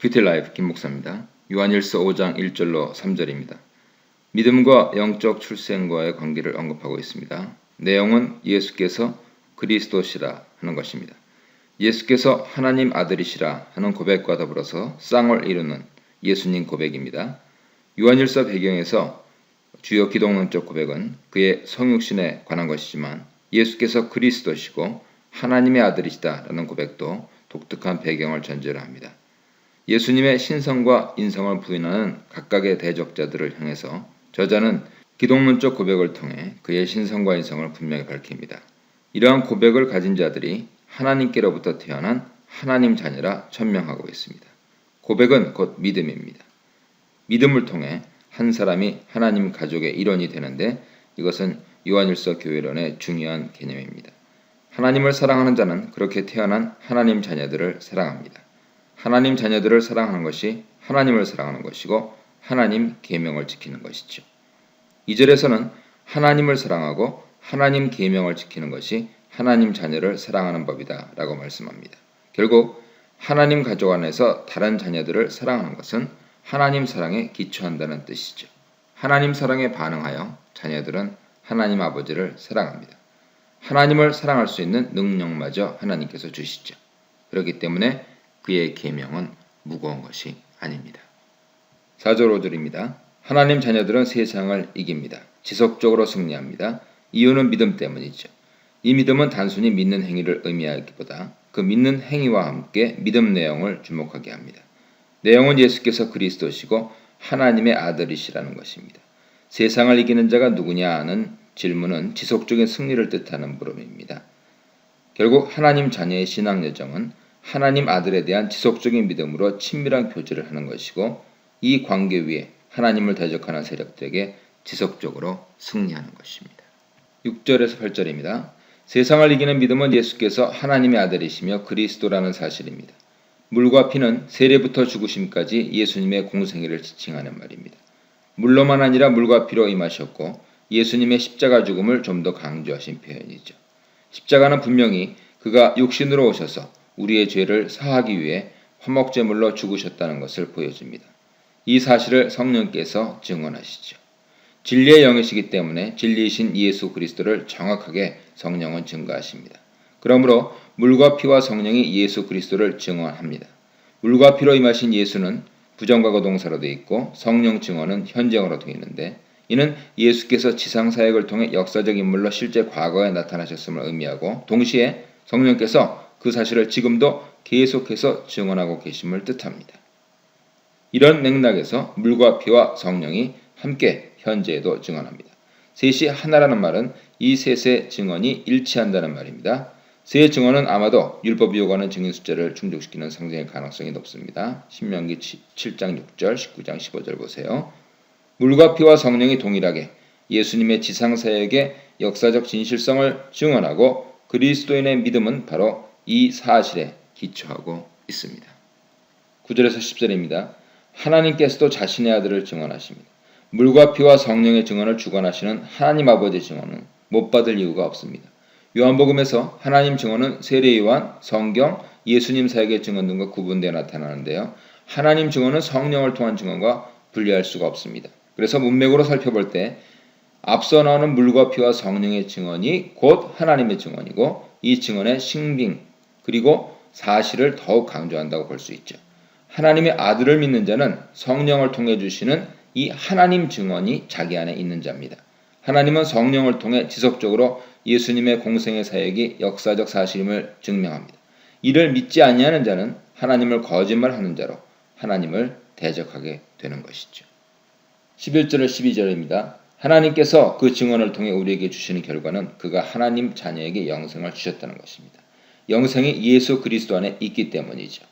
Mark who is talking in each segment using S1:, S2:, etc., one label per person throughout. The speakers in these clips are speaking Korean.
S1: 큐티라이프 김목사입니다. 요한일서 5장 1절로 3절입니다. 믿음과 영적 출생과의 관계를 언급하고 있습니다. 내용은 예수께서 그리스도시라 하는 것입니다. 예수께서 하나님 아들이시라 하는 고백과 더불어서 쌍을 이루는 예수님 고백입니다. 요한일서 배경에서 주요 기독론적 고백은 그의 성육신에 관한 것이지만 예수께서 그리스도시고 하나님의 아들이시다라는 고백도 독특한 배경을 전제로 합니다. 예수님의 신성과 인성을 부인하는 각각의 대적자들을 향해서 저자는 기독론적 고백을 통해 그의 신성과 인성을 분명히 밝힙니다. 이러한 고백을 가진 자들이 하나님께로부터 태어난 하나님 자녀라 천명하고 있습니다. 고백은 곧 믿음입니다. 믿음을 통해 한 사람이 하나님 가족의 일원이 되는데 이것은 요한일서 교회론의 중요한 개념입니다. 하나님을 사랑하는 자는 그렇게 태어난 하나님 자녀들을 사랑합니다. 하나님 자녀들을 사랑하는 것이 하나님을 사랑하는 것이고 하나님 계명을 지키는 것이죠. 2절에서는 하나님을 사랑하고 하나님 계명을 지키는 것이 하나님 자녀를 사랑하는 법이다 라고 말씀합니다. 결국 하나님 가족 안에서 다른 자녀들을 사랑하는 것은 하나님 사랑에 기초한다는 뜻이죠. 하나님 사랑에 반응하여 자녀들은 하나님 아버지를 사랑합니다. 하나님을 사랑할 수 있는 능력마저 하나님께서 주시죠. 그렇기 때문에 그의 계명은 무거운 것이 아닙니다. 4절 5절입니다. 하나님 자녀들은 세상을 이깁니다. 지속적으로 승리합니다. 이유는 믿음 때문이죠. 이 믿음은 단순히 믿는 행위를 의미하기보다 그 믿는 행위와 함께 믿음 내용을 주목하게 합니다. 내용은 예수께서 그리스도시고 하나님의 아들이시라는 것입니다. 세상을 이기는 자가 누구냐 하는 질문은 지속적인 승리를 뜻하는 물음입니다. 결국 하나님 자녀의 신앙 여정은 하나님 아들에 대한 지속적인 믿음으로 친밀한 교제를 하는 것이고 이 관계 위에 하나님을 대적하는 세력들에게 지속적으로 승리하는 것입니다. 6절에서 8절입니다. 세상을 이기는 믿음은 예수께서 하나님의 아들이시며 그리스도라는 사실입니다. 물과 피는 세례부터 죽으심까지 예수님의 공생애를 지칭하는 말입니다. 물로만 아니라 물과 피로 임하셨고 예수님의 십자가 죽음을 좀 더 강조하신 표현이죠. 십자가는 분명히 그가 육신으로 오셔서 우리의 죄를 사하기 위해 화목제물로 죽으셨다는 것을 보여줍니다. 이 사실을 성령께서 증언하시죠. 진리의 영이시기 때문에 진리이신 예수 그리스도를 정확하게 성령은 증거하십니다. 그러므로 물과 피와 성령이 예수 그리스도를 증언합니다. 물과 피로 임하신 예수는 부정과거 동사로 되어 있고 성령 증언은 현재형으로 되어 있는데 이는 예수께서 지상사역을 통해 역사적 인물로 실제 과거에 나타나셨음을 의미하고 동시에 성령께서 그 사실을 지금도 계속해서 증언하고 계심을 뜻합니다. 이런 맥락에서 물과 피와 성령이 함께 현재에도 증언합니다. 셋이 하나라는 말은 이 셋의 증언이 일치한다는 말입니다. 세 증언은 아마도 율법이 요구하는 증인 숫자를 충족시키는 상징일 가능성이 높습니다. 신명기 7장 6절, 19장 15절 보세요. 물과 피와 성령이 동일하게 예수님의 지상사역의 역사적 진실성을 증언하고 그리스도인의 믿음은 바로 이 사실에 기초하고 있습니다. 9절에서 10절입니다. 하나님께서도 자신의 아들을 증언하십니다. 물과 피와 성령의 증언을 주관하시는 하나님 아버지의 증언은 못 받을 이유가 없습니다. 요한복음에서 하나님 증언은 세례요한, 성경, 예수님 사역의 증언 등과 구분되어 나타나는데요. 하나님 증언은 성령을 통한 증언과 분리할 수가 없습니다. 그래서 문맥으로 살펴볼 때 앞서 나오는 물과 피와 성령의 증언이 곧 하나님의 증언이고 이 증언의 신빙 그리고 사실을 더욱 강조한다고 볼 수 있죠. 하나님의 아들을 믿는 자는 성령을 통해 주시는 이 하나님 증언이 자기 안에 있는 자입니다. 하나님은 성령을 통해 지속적으로 예수님의 공생의 사역이 역사적 사실임을 증명합니다. 이를 믿지 아니하는 자는 하나님을 거짓말하는 자로 하나님을 대적하게 되는 것이죠. 11절을 12절입니다. 하나님께서 그 증언을 통해 우리에게 주시는 결과는 그가 하나님 자녀에게 영생을 주셨다는 것입니다. 영생이 예수 그리스도 안에 있기 때문이죠.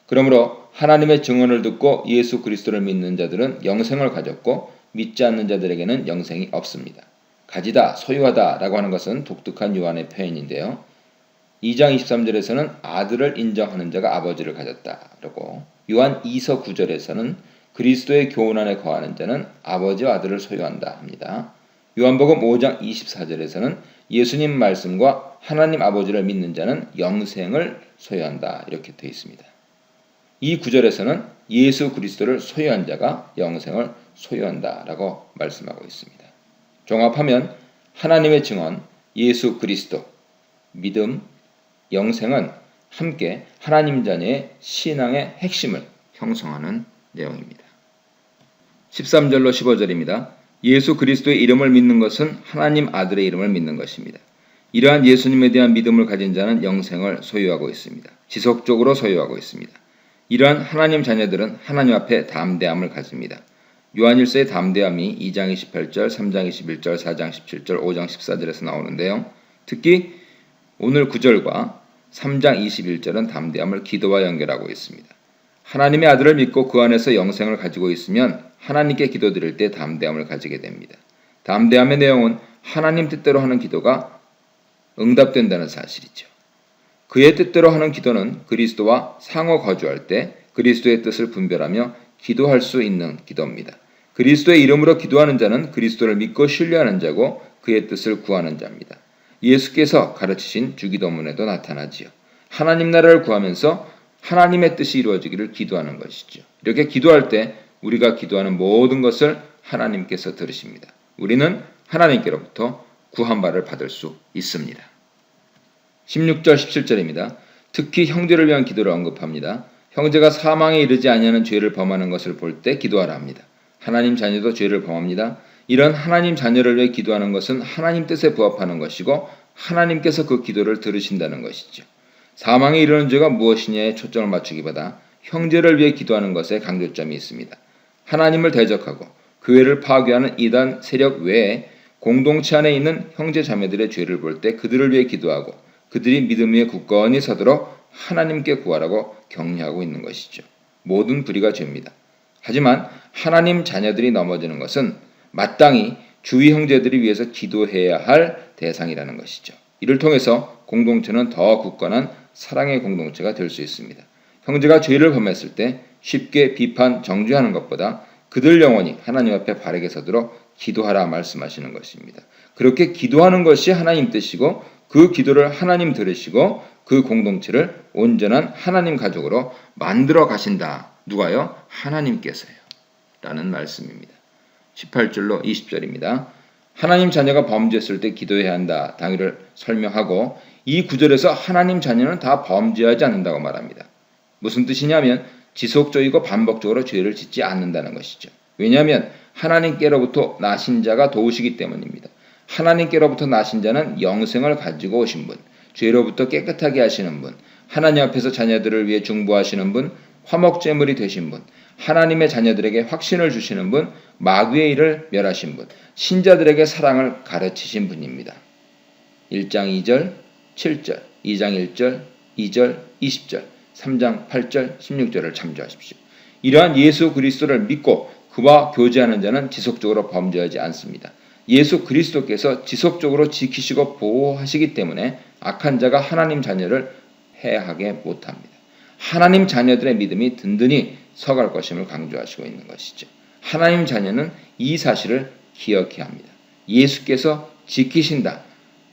S1: 그러므로 하나님의 증언을 듣고 예수 그리스도를 믿는 자들은 영생을 가졌고 믿지 않는 자들에게는 영생이 없습니다. 가지다, 소유하다 라고 하는 것은 독특한 요한의 표현인데요. 2장 23절에서는 아들을 인정하는 자가 아버지를 가졌다라고 요한 2서 9절에서는 그리스도의 교훈 안에 거하는 자는 아버지와 아들을 소유한다 합니다. 요한복음 5장 24절에서는 예수님 말씀과 하나님 아버지를 믿는 자는 영생을 소유한다 이렇게 되어 있습니다. 이 구절에서는 예수 그리스도를 소유한 자가 영생을 소유한다라고 말씀하고 있습니다. 종합하면 하나님의 증언, 예수 그리스도, 믿음, 영생은 함께 하나님 자녀의 신앙의 핵심을 형성하는 내용입니다. 13절로 15절입니다. 예수 그리스도의 이름을 믿는 것은 하나님 아들의 이름을 믿는 것입니다. 이러한 예수님에 대한 믿음을 가진 자는 영생을 소유하고 있습니다. 지속적으로 소유하고 있습니다. 이러한 하나님 자녀들은 하나님 앞에 담대함을 가집니다. 요한일서의 담대함이 2장 28절, 3장 21절, 4장 17절, 5장 14절에서 나오는데요. 특히 오늘 9절과 3장 21절은 담대함을 기도와 연결하고 있습니다. 하나님의 아들을 믿고 그 안에서 영생을 가지고 있으면 하나님께 기도드릴 때 담대함을 가지게 됩니다. 담대함의 내용은 하나님 뜻대로 하는 기도가 응답된다는 사실이죠. 그의 뜻대로 하는 기도는 그리스도와 상호 거주할 때 그리스도의 뜻을 분별하며 기도할 수 있는 기도입니다. 그리스도의 이름으로 기도하는 자는 그리스도를 믿고 신뢰하는 자고 그의 뜻을 구하는 자입니다. 예수께서 가르치신 주기도문에도 나타나지요. 하나님 나라를 구하면서 하나님의 뜻이 이루어지기를 기도하는 것이죠. 이렇게 기도할 때 우리가 기도하는 모든 것을 하나님께서 들으십니다. 우리는 하나님께로부터 구한 바를 받을 수 있습니다. 16절 17절입니다. 특히 형제를 위한 기도를 언급합니다. 형제가 사망에 이르지 아니하는 죄를 범하는 것을 볼 때 기도하라 합니다. 하나님 자녀도 죄를 범합니다. 이런 하나님 자녀를 위해 기도하는 것은 하나님 뜻에 부합하는 것이고 하나님께서 그 기도를 들으신다는 것이죠. 사망에 이르는 죄가 무엇이냐에 초점을 맞추기보다 형제를 위해 기도하는 것에 강조점이 있습니다. 하나님을 대적하고 교회를 파괴하는 이단 세력 외에 공동체 안에 있는 형제 자매들의 죄를 볼 때 그들을 위해 기도하고 그들이 믿음 위에 굳건히 서도록 하나님께 구하라고 격려하고 있는 것이죠. 모든 불의가 죄입니다. 하지만 하나님 자녀들이 넘어지는 것은 마땅히 주위 형제들이 위해서 기도해야 할 대상이라는 것이죠. 이를 통해서 공동체는 더 굳건한 사랑의 공동체가 될 수 있습니다. 형제가 죄를 범했을 때 쉽게 비판, 정죄하는 것보다 그들 영혼이 하나님 앞에 바르게 서도록 기도하라 말씀하시는 것입니다. 그렇게 기도하는 것이 하나님 뜻이고 그 기도를 하나님 들으시고 그 공동체를 온전한 하나님 가족으로 만들어 가신다. 누가요? 하나님께서요. 라는 말씀입니다. 18절로 20절입니다. 하나님 자녀가 범죄했을 때 기도해야 한다. 당위를 설명하고 이 구절에서 하나님 자녀는 다 범죄하지 않는다고 말합니다. 무슨 뜻이냐면 지속적이고 반복적으로 죄를 짓지 않는다는 것이죠. 왜냐하면 하나님께로부터 나신 자가 도우시기 때문입니다. 하나님께로부터 나신 자는 영생을 가지고 오신 분, 죄로부터 깨끗하게 하시는 분, 하나님 앞에서 자녀들을 위해 중보하시는 분, 화목제물이 되신 분, 하나님의 자녀들에게 확신을 주시는 분, 마귀의 일을 멸하신 분, 신자들에게 사랑을 가르치신 분입니다. 1장 2절, 7절, 2장 1절, 2절, 20절, 3장 8절, 16절을 참조하십시오. 이러한 예수 그리스도를 믿고 그와 교제하는 자는 지속적으로 범죄하지 않습니다. 예수 그리스도께서 지속적으로 지키시고 보호하시기 때문에 악한 자가 하나님 자녀를 해하게 못합니다. 하나님 자녀들의 믿음이 든든히 서갈 것임을 강조하시고 있는 것이죠. 하나님 자녀는 이 사실을 기억해야 합니다. 예수께서 지키신다.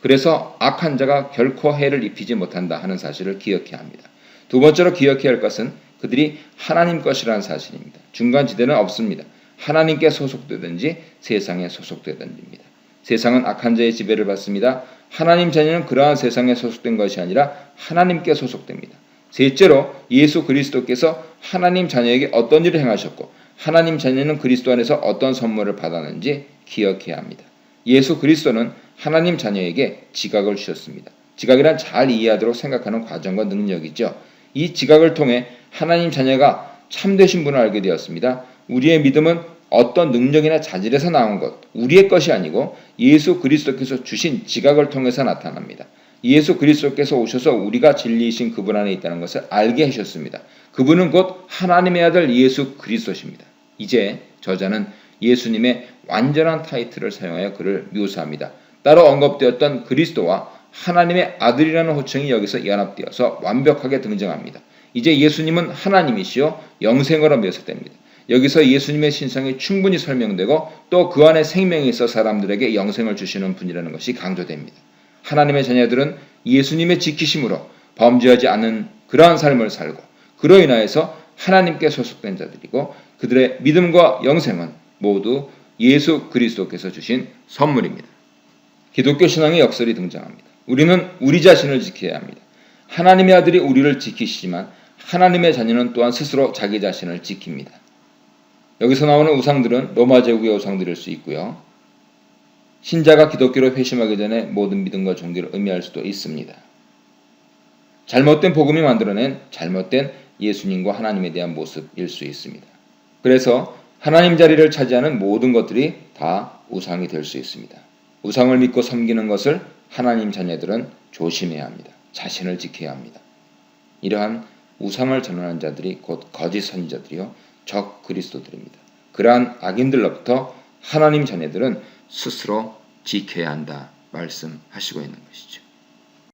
S1: 그래서 악한 자가 결코 해를 입히지 못한다 하는 사실을 기억해야 합니다. 두 번째로 기억해야 할 것은 그들이 하나님 것이라는 사실입니다. 중간지대는 없습니다. 하나님께 소속되든지 세상에 소속되든지입니다. 세상은 악한 자의 지배를 받습니다. 하나님 자녀는 그러한 세상에 소속된 것이 아니라 하나님께 소속됩니다. 셋째로 예수 그리스도께서 하나님 자녀에게 어떤 일을 행하셨고 하나님 자녀는 그리스도 안에서 어떤 선물을 받았는지 기억해야 합니다. 예수 그리스도는 하나님 자녀에게 지각을 주셨습니다. 지각이란 잘 이해하도록 생각하는 과정과 능력이죠. 이 지각을 통해 하나님 자녀가 참되신 분을 알게 되었습니다. 우리의 믿음은 어떤 능력이나 자질에서 나온 것, 우리의 것이 아니고 예수 그리스도께서 주신 지각을 통해서 나타납니다. 예수 그리스도께서 오셔서 우리가 진리이신 그분 안에 있다는 것을 알게 하셨습니다. 그분은 곧 하나님의 아들 예수 그리스도십니다. 이제 저자는 예수님의 완전한 타이틀을 사용하여 그를 묘사합니다. 따로 언급되었던 그리스도와 하나님의 아들이라는 호칭이 여기서 연합되어서 완벽하게 등장합니다. 이제 예수님은 하나님이시요 영생으로 묘사됩니다. 여기서 예수님의 신성이 충분히 설명되고 또 그 안에 생명이 있어 사람들에게 영생을 주시는 분이라는 것이 강조됩니다. 하나님의 자녀들은 예수님의 지키심으로 범죄하지 않는 그러한 삶을 살고 그로 인하여서 하나님께 소속된 자들이고 그들의 믿음과 영생은 모두 예수 그리스도께서 주신 선물입니다. 기독교 신앙의 역설이 등장합니다. 우리는 우리 자신을 지켜야 합니다. 하나님의 아들이 우리를 지키시지만 하나님의 자녀는 또한 스스로 자기 자신을 지킵니다. 여기서 나오는 우상들은 로마 제국의 우상들일 수 있고요. 신자가 기독교로 회심하기 전에 모든 믿음과 종교를 의미할 수도 있습니다. 잘못된 복음이 만들어낸 잘못된 예수님과 하나님에 대한 모습일 수 있습니다. 그래서 하나님 자리를 차지하는 모든 것들이 다 우상이 될 수 있습니다. 우상을 믿고 섬기는 것을 하나님 자녀들은 조심해야 합니다. 자신을 지켜야 합니다. 이러한 우상을 전하는 자들이 곧 거짓 선지자들이요 적 그리스도들입니다. 그러한 악인들로부터 하나님 자녀들은 스스로 지켜야 한다 말씀하시고 있는 것이죠.